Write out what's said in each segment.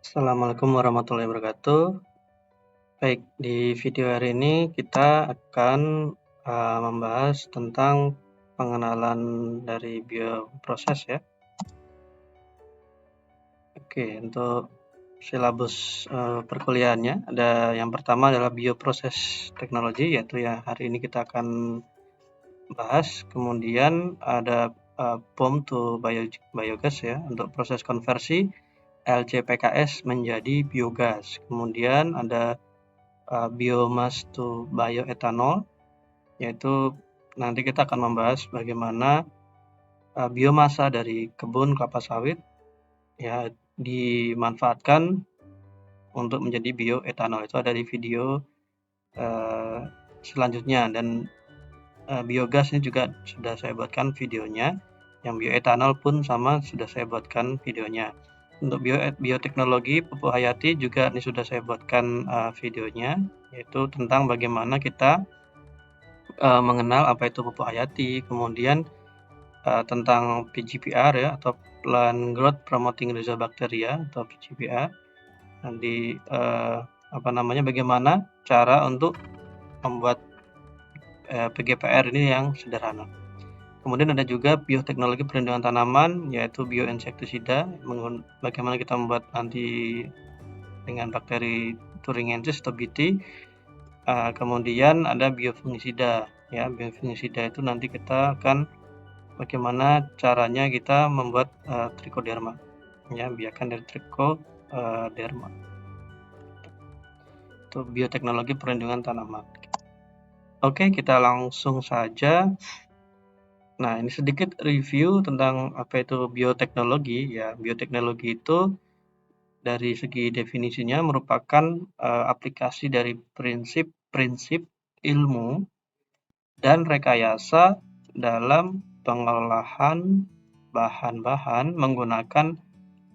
Assalamualaikum warahmatullahi wabarakatuh. Baik, di video hari ini kita akan membahas tentang pengenalan dari bioproses ya. Oke, untuk silabus perkuliahannya ada yang pertama adalah bioproses teknologi, yaitu yang hari ini kita akan bahas. Kemudian ada bomb to biogas ya, untuk proses konversi LCPKS menjadi biogas. Kemudian ada biomass to bioethanol, yaitu nanti kita akan membahas bagaimana biomasa dari kebun kelapa sawit ya dimanfaatkan untuk menjadi bioethanol. Itu ada di video selanjutnya, dan biogas ini juga sudah saya buatkan videonya. Yang bioethanol pun sama, sudah saya buatkan videonya. Untuk bioteknologi Pupuk Hayati juga ini sudah saya buatkan videonya, yaitu tentang bagaimana kita mengenal apa itu pupuk hayati, kemudian tentang PGPR ya, atau Plant Growth Promoting Rhizobacteria atau PGPR. Nanti bagaimana cara untuk membuat PGPR ini yang sederhana. Kemudian ada juga bioteknologi perlindungan tanaman, yaitu bioinsektisida, bagaimana kita membuat anti dengan bakteri Thuringiensis atau BT. Kemudian ada biofungisida ya, biofungisida itu nanti kita akan bagaimana caranya kita membuat trichoderma ya, biakan dari trichoderma. Itu bioteknologi perlindungan tanaman. Oke, kita langsung saja. Nah, ini sedikit review tentang apa itu bioteknologi ya. Bioteknologi itu dari segi definisinya merupakan aplikasi dari prinsip-prinsip ilmu dan rekayasa dalam pengolahan bahan-bahan menggunakan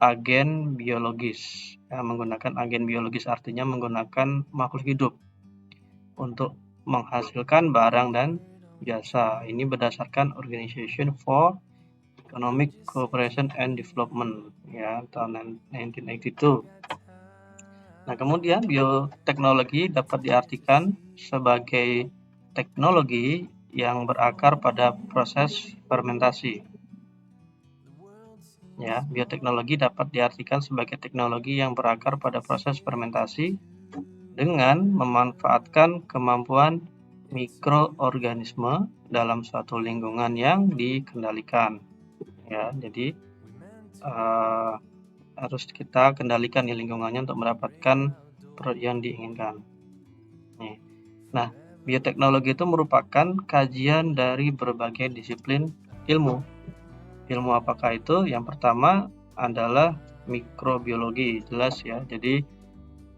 agen biologis. Ya, menggunakan agen biologis artinya menggunakan makhluk hidup untuk menghasilkan barang dan jasa. Ini berdasarkan Organization for Economic Cooperation and Development ya, tahun 1982. Nah, kemudian bioteknologi dapat diartikan sebagai teknologi yang berakar pada proses fermentasi. Ya, bioteknologi dapat diartikan sebagai teknologi yang berakar pada proses fermentasi dengan memanfaatkan kemampuan mikroorganisme dalam suatu lingkungan yang dikendalikan. Ya, jadi harus kita kendalikan di lingkungannya untuk mendapatkan produk yang diinginkan. Nah, bioteknologi itu merupakan kajian dari berbagai disiplin ilmu. Ilmu apakah itu? Yang pertama adalah mikrobiologi, jelas ya. Jadi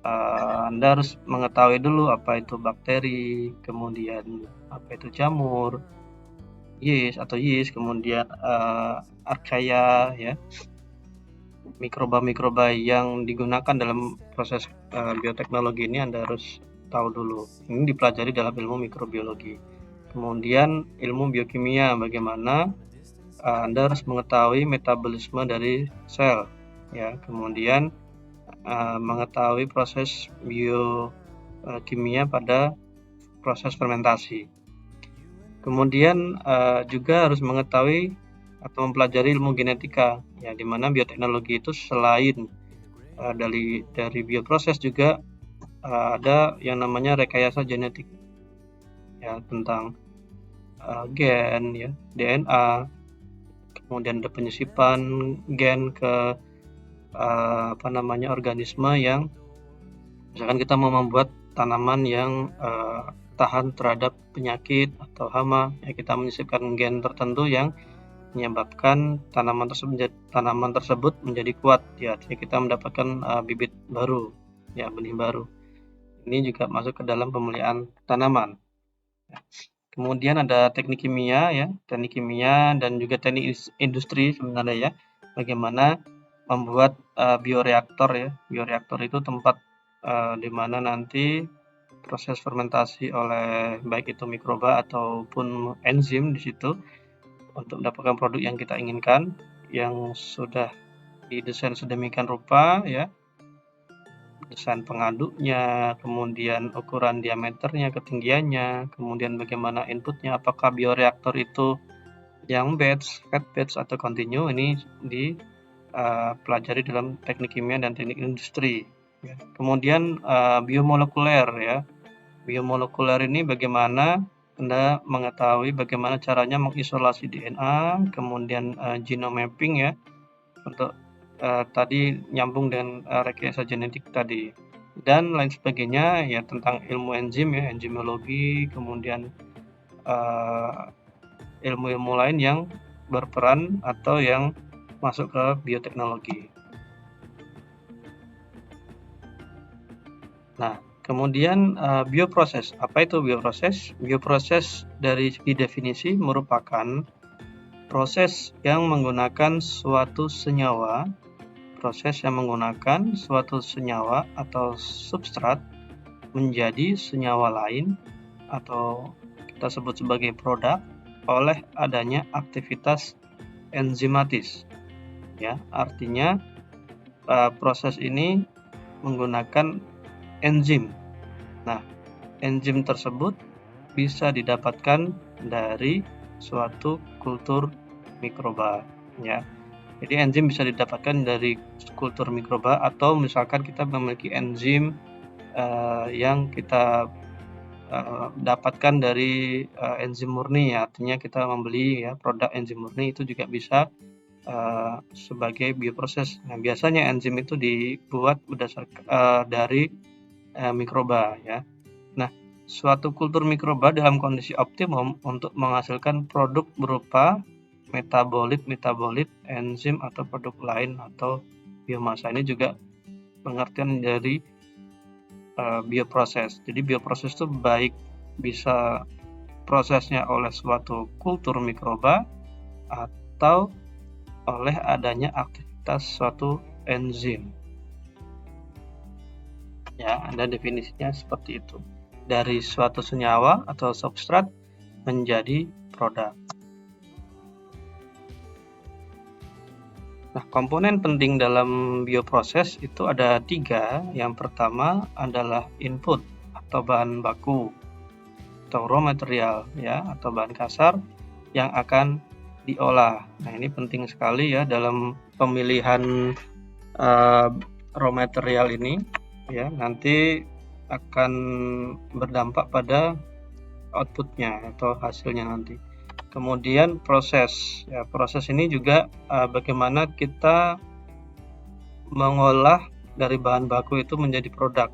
Anda harus mengetahui dulu apa itu bakteri, kemudian apa itu jamur, yeast, kemudian archaea ya. Mikroba-mikroba yang digunakan dalam proses bioteknologi ini Anda harus tahu dulu. Ini dipelajari dalam ilmu mikrobiologi. Kemudian ilmu biokimia, bagaimana Anda harus mengetahui metabolisme dari sel ya. Kemudian mengetahui proses biokimia pada proses fermentasi. Kemudian juga harus mengetahui atau mempelajari ilmu genetika ya, di mana bioteknologi itu selain dari bioproses juga ada yang namanya rekayasa genetik ya, tentang gen ya, DNA. Kemudian ada penyusipan gen ke organisme yang misalkan kita mau membuat tanaman yang tahan terhadap penyakit atau hama ya, kita menyisipkan gen tertentu yang menyebabkan tanaman tersebut menjadi kuat ya, artinya kita mendapatkan bibit baru ya, benih baru. Ini juga masuk ke dalam pemeliharaan tanaman. Kemudian ada teknik kimia ya, teknik kimia dan juga teknik industri sebenarnya ya, bagaimana membuat bioreaktor ya. Bioreaktor itu tempat di mana nanti proses fermentasi oleh baik itu mikroba ataupun enzim di situ untuk mendapatkan produk yang kita inginkan, yang sudah didesain sedemikian rupa ya, desain pengaduknya, kemudian ukuran diameternya, ketinggiannya, kemudian bagaimana inputnya, apakah bioreaktor itu yang batch, fed batch, atau continue, ini dipelajari dalam teknik kimia dan teknik industri. Ya. Kemudian biomolekuler ya. Biomolekuler ini bagaimana Anda mengetahui bagaimana caranya mengisolasi DNA, kemudian genome mapping ya, untuk tadi nyambung dengan rekayasa genetik tadi, dan lain sebagainya ya, tentang ilmu enzim ya, enzimologi, kemudian ilmu-ilmu lain yang berperan atau yang masuk ke bioteknologi. Nah, kemudian bioproses. Apa itu bioproses? Bioproses dari segi definisi merupakan proses yang menggunakan suatu senyawa atau substrat menjadi senyawa lain atau kita sebut sebagai produk oleh adanya aktivitas enzimatis. Ya, artinya proses ini menggunakan enzim. Nah, enzim tersebut bisa didapatkan dari suatu kultur mikroba ya. Jadi enzim bisa didapatkan dari kultur mikroba, atau misalkan kita memiliki enzim yang kita dapatkan dari enzim murni ya, artinya kita membeli ya produk enzim murni, itu juga bisa sebagai bioproses. Nah, biasanya enzim itu dibuat berdasarkan dari mikroba ya. Nah, suatu kultur mikroba dalam kondisi optimum untuk menghasilkan produk berupa metabolit, enzim atau produk lain atau biomasa, ini juga pengertian dari bioproses. Jadi bioproses itu baik bisa prosesnya oleh suatu kultur mikroba atau oleh adanya aktivitas suatu enzim. Ya, ada definisinya seperti itu. Dari suatu senyawa atau substrat menjadi produk. Nah, komponen penting dalam bioproses itu ada 3. Yang pertama adalah input atau bahan baku atau raw material ya, atau bahan kasar yang akan diolah. Nah, ini penting sekali ya dalam pemilihan raw material ini ya, nanti akan berdampak pada outputnya atau hasilnya nanti. Kemudian proses ya, proses ini juga bagaimana kita mengolah dari bahan baku itu menjadi produk.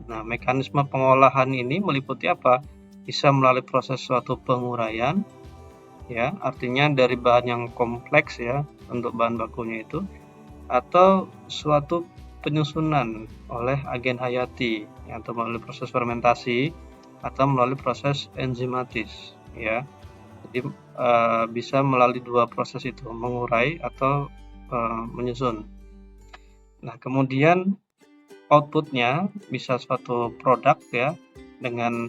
Nah, mekanisme pengolahan ini meliputi apa? Bisa melalui proses suatu penguraian ya, artinya dari bahan yang kompleks ya untuk bahan bakunya itu, atau suatu penyusunan oleh agen hayati ya, atau melalui proses fermentasi atau melalui proses enzimatis ya. Jadi bisa melalui 2 proses itu, mengurai atau menyusun. Nah, kemudian outputnya bisa suatu produk ya, dengan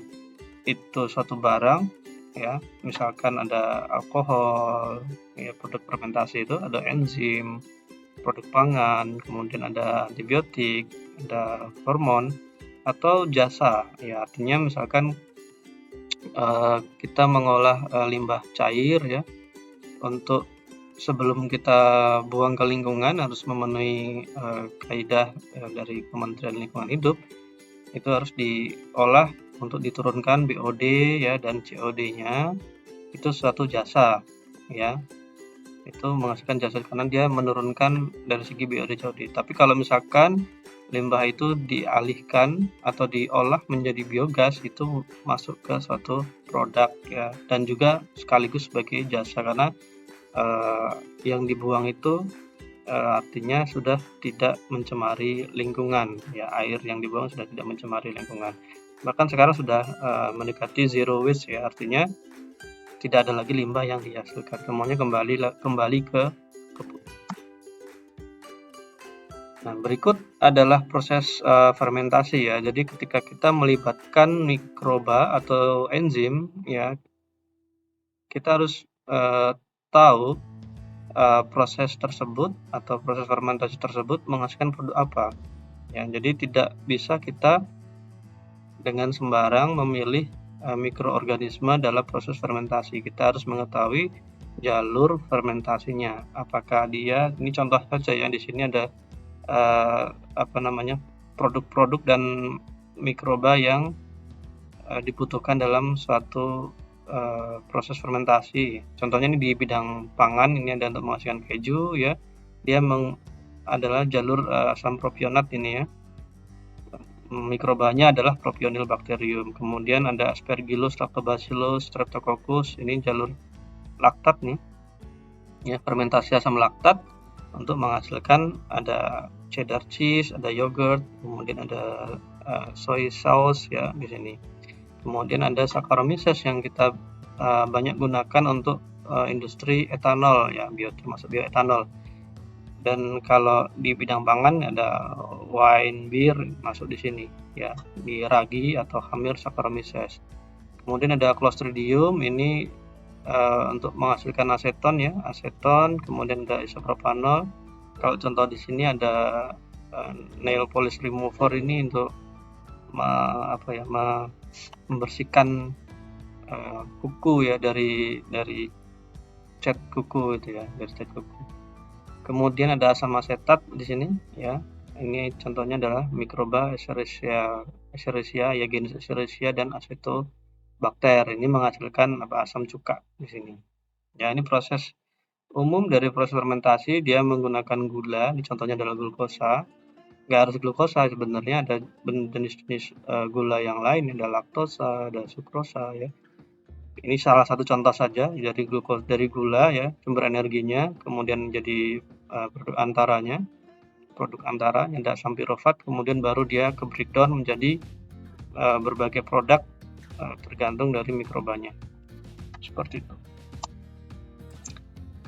itu suatu barang ya, misalkan ada alkohol ya, produk fermentasi itu ada enzim, produk pangan, kemudian ada antibiotik, ada hormon, atau jasa ya, artinya misalkan kita mengolah limbah cair ya, untuk sebelum kita buang ke lingkungan harus memenuhi kaidah dari Kementerian Lingkungan Hidup, itu harus diolah untuk diturunkan BOD ya dan COD-nya, itu suatu jasa ya, itu menghasilkan jasa karena dia menurunkan dari segi BOD COD. Tapi kalau misalkan limbah itu dialihkan atau diolah menjadi biogas, itu masuk ke suatu produk ya, dan juga sekaligus sebagai jasa karena yang dibuang itu artinya sudah tidak mencemari lingkungan ya, air yang dibuang sudah tidak mencemari lingkungan, bahkan sekarang sudah mendekati zero waste ya, artinya tidak ada lagi limbah yang dihasilkan, semuanya kembali ke kebun. Nah, berikut adalah proses fermentasi ya. Jadi ketika kita melibatkan mikroba atau enzim ya, kita harus tahu proses tersebut atau proses fermentasi tersebut menghasilkan produk apa. Ya, jadi tidak bisa kita dengan sembarang memilih mikroorganisme dalam proses fermentasi. Kita harus mengetahui jalur fermentasinya. Apakah dia, ini contoh saja ya, di sini ada apa namanya, produk-produk dan mikroba yang dibutuhkan dalam suatu proses fermentasi. Contohnya ini di bidang pangan, ini ada untuk menghasilkan keju ya. Dia adalah jalur asam propionat ini ya. Mikrobanya adalah Propionibacterium. Kemudian ada Aspergillus, Lactobacillus, Streptococcus. Ini jalur laktat nih. Ya, fermentasi asam laktat untuk menghasilkan ada cheddar cheese, ada yogurt, kemudian ada soy sauce ya di sini. Kemudian ada Saccharomyces yang kita banyak gunakan untuk industri etanol ya, termasuk bioetanol. Dan kalau di bidang pangan ada wine, beer masuk di sini ya, di ragi atau khamir Saccharomyces. Kemudian ada Clostridium, ini untuk menghasilkan aseton ya, aseton, kemudian ada isopropanol. Kalau contoh di sini ada nail polish remover, ini untuk membersihkan kuku ya, dari cat kuku itu ya, dari cat kuku. Kemudian ada asam asetat di sini ya. Ini contohnya adalah mikroba Escherichia ya, genus Escherichia dan Acetobacter. Ini menghasilkan asam cuka di sini. Ya, ini proses umum dari proses fermentasi. Dia menggunakan gula. Ini contohnya adalah glukosa. Nggak harus glukosa sebenarnya, ada jenis-jenis gula yang lain, ada laktosa, ada sukrosa ya. Ini salah satu contoh saja dari gula ya, sumber energinya, kemudian menjadi produk antara yang ada asam pirofat, kemudian baru dia ke breakdown menjadi berbagai produk tergantung dari mikrobanya. Seperti itu.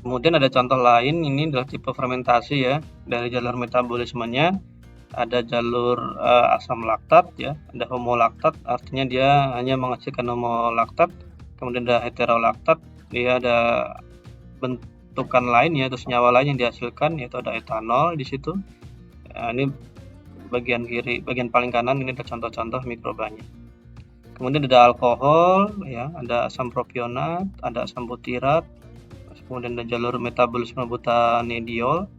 Kemudian ada contoh lain, ini adalah tipe fermentasi ya. Dari jalur metabolismenya ada jalur asam laktat ya, ada homolaktat, artinya dia hanya menghasilkan homolaktat. Kemudian ada heterolaktat, dia ada bentukan lain ya, atau senyawa lain yang dihasilkan, yaitu ada etanol di situ. Ini bagian kiri, bagian paling kanan, ini ada contoh-contoh mikrobanya. Kemudian ada alkohol ya, ada asam propionat, ada asam butirat, kemudian ada jalur metabolisme butanediol,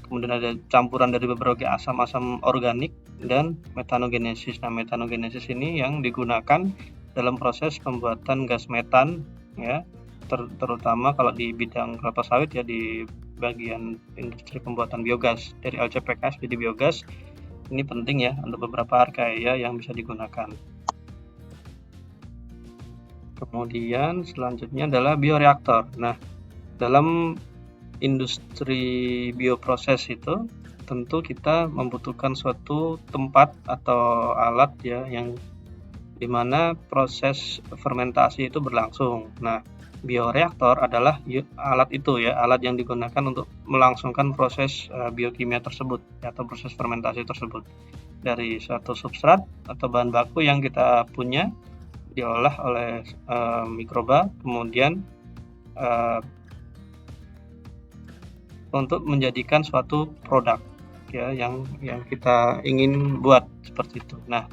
kemudian ada campuran dari beberapa asam-asam organik dan metanogenesis. Nah, metanogenesis ini yang digunakan dalam proses pembuatan gas metan ya, terutama kalau di bidang kelapa sawit ya, di bagian industri pembuatan biogas dari LCPS jadi biogas. Ini penting ya untuk beberapa archaea yang bisa digunakan. Kemudian selanjutnya adalah bioreaktor. Nah, dalam industri bioproses itu tentu kita membutuhkan suatu tempat atau alat ya, yang dimana proses fermentasi itu berlangsung. Nah, bioreaktor adalah alat itu ya, alat yang digunakan untuk melangsungkan proses biokimia tersebut atau proses fermentasi tersebut dari suatu substrat atau bahan baku yang kita punya, diolah oleh mikroba, kemudian untuk menjadikan suatu produk ya, yang kita ingin buat seperti itu. Nah,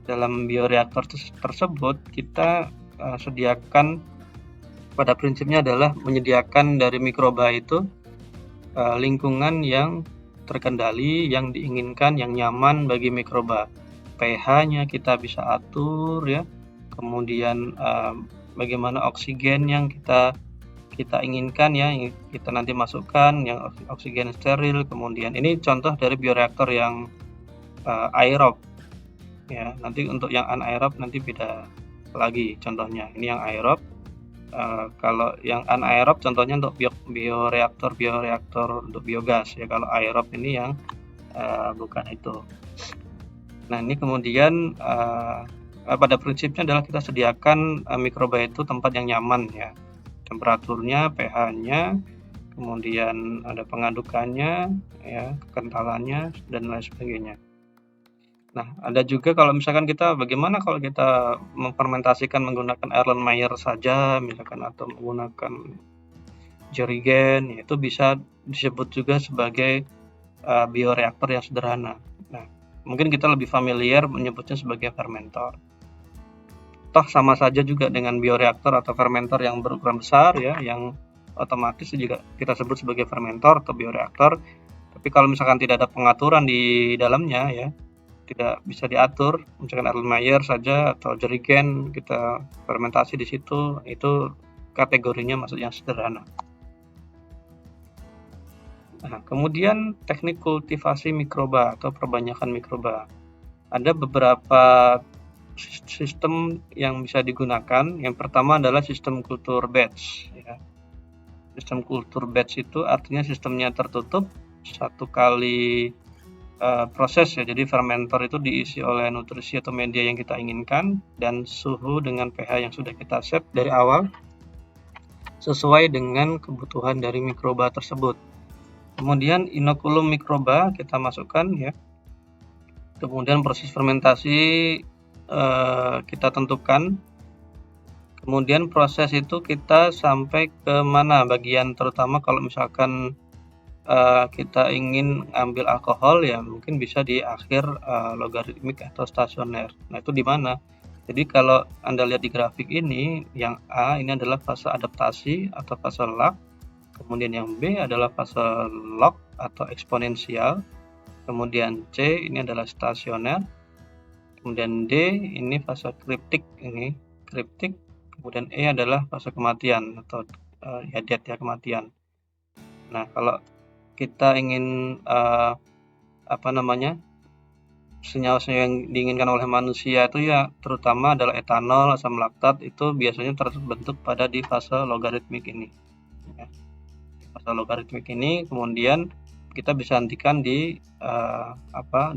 dalam bioreaktor tersebut kita sediakan, pada prinsipnya adalah menyediakan dari mikroba itu lingkungan yang terkendali, yang diinginkan, yang nyaman bagi mikroba. pH-nya kita bisa atur ya, kemudian bagaimana oksigen yang kita inginkan ya, kita nanti masukkan yang oksigen steril. Kemudian ini contoh dari bioreaktor yang aerob ya. Nanti untuk yang anaerob nanti beda lagi contohnya. Ini yang aerob. Kalau yang anaerob contohnya untuk bioreaktor untuk biogas ya. Kalau aerob ini yang bukan itu. Nah, ini kemudian pada prinsipnya adalah kita sediakan mikroba itu tempat yang nyaman ya, temperaturnya, pH-nya, kemudian ada pengadukannya ya, kekentalannya dan lain sebagainya. Nah, ada juga kalau misalkan kita, bagaimana kalau kita memfermentasikan menggunakan Erlenmeyer saja misalkan, atau menggunakan jerigen, itu bisa disebut juga sebagai bioreaktor yang sederhana. Nah, mungkin kita lebih familiar menyebutnya sebagai fermentor. Toh sama saja juga dengan bioreaktor atau fermentor yang berukuran besar ya, yang otomatis juga kita sebut sebagai fermentor atau bioreaktor. Tapi kalau misalkan tidak ada pengaturan di dalamnya ya, tidak bisa diatur, misalkan Erlenmeyer saja atau jerigen kita fermentasi di situ, itu kategorinya masuk yang sederhana. Nah, kemudian teknik kultivasi mikroba atau perbanyakan mikroba. Ada beberapa sistem yang bisa digunakan. Yang pertama adalah sistem kultur batch. Ya. Sistem kultur batch itu artinya sistemnya tertutup, satu kali proses ya. Jadi fermentor itu diisi oleh nutrisi atau media yang kita inginkan dan suhu dengan pH yang sudah kita set dari awal sesuai dengan kebutuhan dari mikroba tersebut. Kemudian inokulum mikroba kita masukkan ya. Kemudian proses fermentasi kita tentukan. Kemudian proses itu kita sampai ke mana bagian, terutama kalau misalkan kita ingin ambil alkohol ya mungkin bisa di akhir logaritmik atau stasioner. Nah itu di mana? Jadi kalau Anda lihat di grafik ini, yang A ini adalah fase adaptasi atau fase lag, kemudian yang B adalah fase log atau eksponensial, kemudian C ini adalah stasioner, kemudian D ini fase kriptik, kemudian E adalah fase kematian atau ya death ya, kematian. Nah kalau kita ingin senyawa-senyawa yang diinginkan oleh manusia itu ya terutama adalah etanol, asam laktat, itu biasanya terbentuk pada di fase logaritmik ini ya. Fase logaritmik ini kemudian kita bisa hentikan di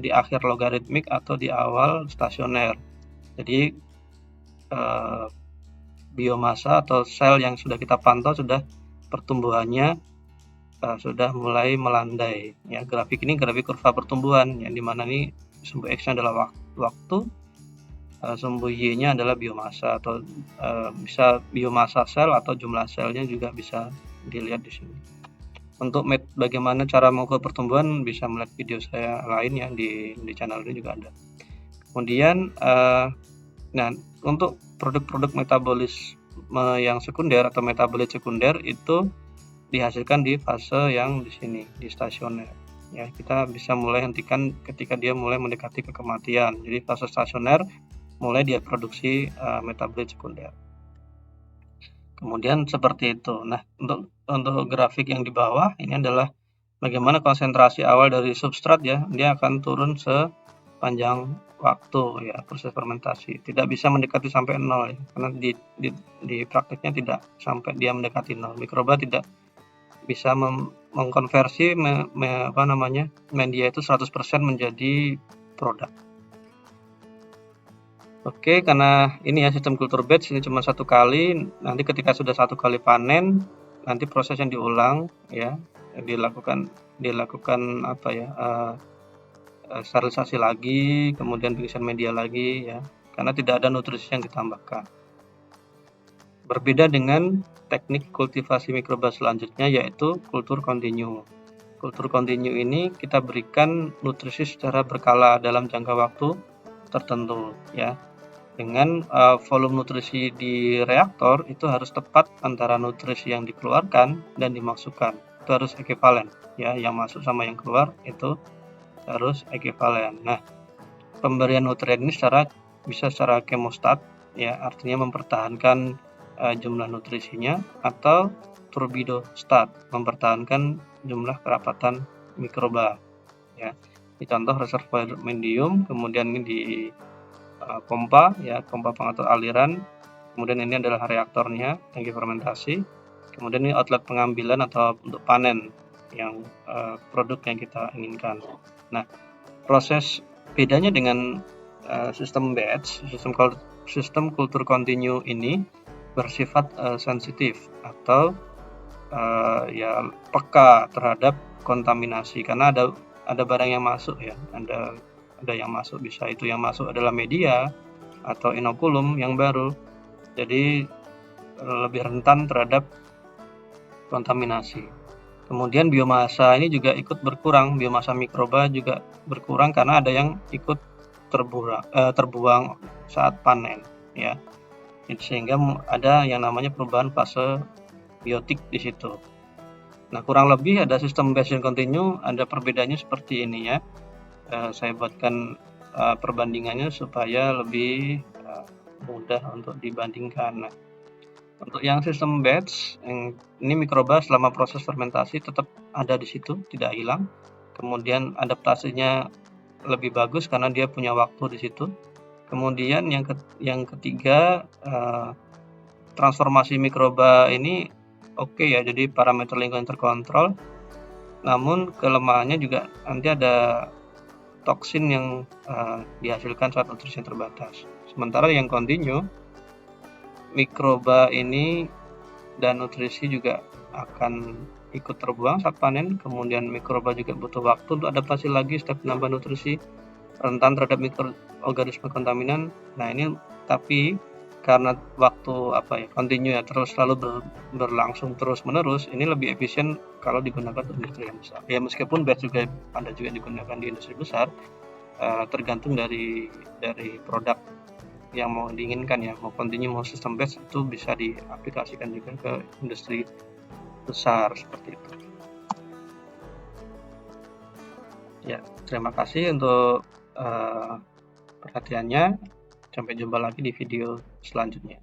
di akhir logaritmik atau di awal stasioner. Jadi biomasa atau sel yang sudah kita pantau sudah pertumbuhannya sudah mulai melandai ya. Grafik ini grafik kurva pertumbuhan yang dimana ini sumbu X-nya adalah waktu, sumbu Y-nya adalah biomasa atau bisa biomasa sel atau jumlah selnya juga bisa dilihat di sini. Untuk bagaimana cara mengukur pertumbuhan bisa melihat video saya lain ya di channel ini juga ada. Kemudian nah untuk produk-produk metabolisme yang sekunder atau metabolit sekunder itu dihasilkan di fase yang di sini di stasioner ya. Kita bisa mulai hentikan ketika dia mulai mendekati ke kematian. Jadi fase stasioner mulai dia produksi metabolit sekunder. Kemudian seperti itu. Nah untuk grafik yang di bawah ini adalah bagaimana konsentrasi awal dari substrat ya, dia akan turun sepanjang waktu ya proses fermentasi. Tidak bisa mendekati sampai 0 ya, karena di prakteknya tidak sampai dia mendekati 0. Mikroba tidak bisa mengkonversi media itu 100% menjadi produk. Oke, karena ini ya sistem kultur batch ini cuma satu kali. Nanti ketika sudah satu kali panen, nanti prosesnya diulang ya, dilakukan sterilisasi lagi, kemudian pengisian media lagi ya, karena tidak ada nutrisi yang ditambahkan. Berbeda dengan teknik kultivasi mikroba selanjutnya yaitu kultur kontinu. Kultur kontinu ini kita berikan nutrisi secara berkala dalam jangka waktu tertentu ya. Dengan volume nutrisi di reaktor itu harus tepat antara nutrisi yang dikeluarkan dan dimasukkan. Itu harus ekivalen ya, yang masuk sama yang keluar itu harus ekivalen. Nah, pemberian nutrien ini bisa secara kemostat ya, artinya mempertahankan jumlah nutrisinya, atau turbidostat, mempertahankan jumlah kerapatan mikroba ya. Ini contoh reservoir medium, kemudian ini di pompa ya, pompa pengatur aliran, kemudian ini adalah reaktornya, tangki fermentasi, kemudian ini outlet pengambilan atau untuk panen yang produk yang kita inginkan. Nah, proses bedanya dengan sistem batch, sistem kultur kontinu ini bersifat sensitif atau ya peka terhadap kontaminasi, karena ada barang yang masuk ya, ada yang masuk, bisa itu yang masuk adalah media atau inokulum yang baru, jadi lebih rentan terhadap kontaminasi. Kemudian biomasa ini juga ikut berkurang, biomasa mikroba juga berkurang karena ada yang ikut terbuang saat panen, ya. Sehingga ada yang namanya perubahan fase biotik di situ. Nah, kurang lebih ada sistem batch and continue, ada perbedaannya seperti ini ya. Saya buatkan perbandingannya supaya lebih mudah untuk dibandingkan. Nah, untuk yang sistem batch, ini mikroba selama proses fermentasi tetap ada di situ, tidak hilang. Kemudian adaptasinya lebih bagus karena dia punya waktu di situ. Kemudian yang ketiga, transformasi mikroba ini oke ya, jadi parameter lingkungan terkontrol. Namun kelemahannya juga nanti ada toksin yang dihasilkan saat nutrisi terbatas. Sementara yang continue, mikroba ini dan nutrisi juga akan ikut terbuang saat panen. Kemudian mikroba juga butuh waktu untuk adaptasi lagi setelah penambahan nutrisi, rentan terhadap mikroorganisme kontaminan. Nah, ini tapi karena waktu continue ya, terus selalu berlangsung terus menerus, ini lebih efisien kalau digunakan untuk industri yang besar. Ya, meskipun batch juga ada juga digunakan di industri besar, tergantung dari produk yang mau diinginkan ya, mau continue mau sistem batch, itu bisa diaplikasikan juga ke industri besar seperti itu. Ya, terima kasih untuk perhatiannya. Sampai jumpa lagi di video selanjutnya.